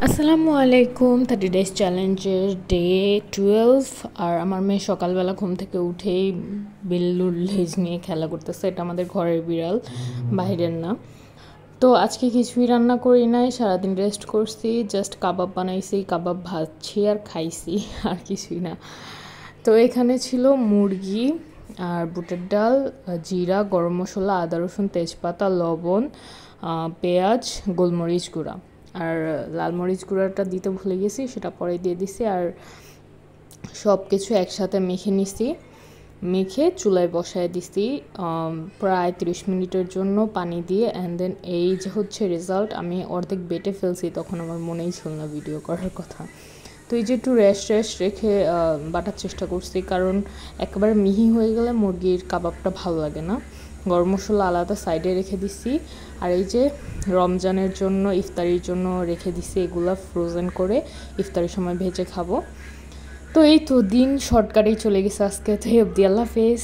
আসসালামু আলাইকুম 30 ডেজ চ্যালেঞ্জের ডে 12 আর আমার মেয়ে সকালবেলা ঘুম থেকে উঠেই বিল্লুর লেজ নিয়ে খেলা করতেছে। এটা আমাদের ঘরের বিড়াল, বাইরের না। তো আজকে কিছুই রান্না করি নাই, সারাদিন রেস্ট করছি, জাস্ট কাবাব বানাইছি, কাবাব ভাজছি আর খাইছি, আর কিছুই না। তো এখানে ছিল মুরগি আর বুটের ডাল, জিরা, গরম মশলা, আদা রসুন, তেজপাতা, লবণ, পেঁয়াজ, গোলমরিচ গুঁড়া, আর লাল মরিচ গুঁড়াটা দিতে ভুলে গেছি, সেটা পরে দিয়ে দিছি। আর সব কিছু একসাথে মেখে নিছি, মেখে চুলায় বসায় দিছি প্রায় 30 মিনিটের জন্য পানি দিয়ে। অ্যান্ড দেন এই যে হচ্ছে রেজাল্ট। আমি অর্ধেক বেটে ফেলছি, তখন আমার মনেই ছিল না ভিডিও করার কথা। তো এই যে একটু রেস্ট রেখে বাটার চেষ্টা করছি, কারণ একেবারে মিহি হয়ে গেলে মুরগির কাবাবটা ভালো লাগে না। গরম মশলা আলাদা সাইডে রেখে দিছি। আর এই যে রমজানের জন্য, ইফতারির জন্য রেখে দিছি এগুলো ফ্রোজেন করে, ইফতারির সময় ভেজে খাবো। তো এই তো দিন শর্টকাটেই চলে গেছে আজকে। তো অবধি, আল্লাহ হাফেজ।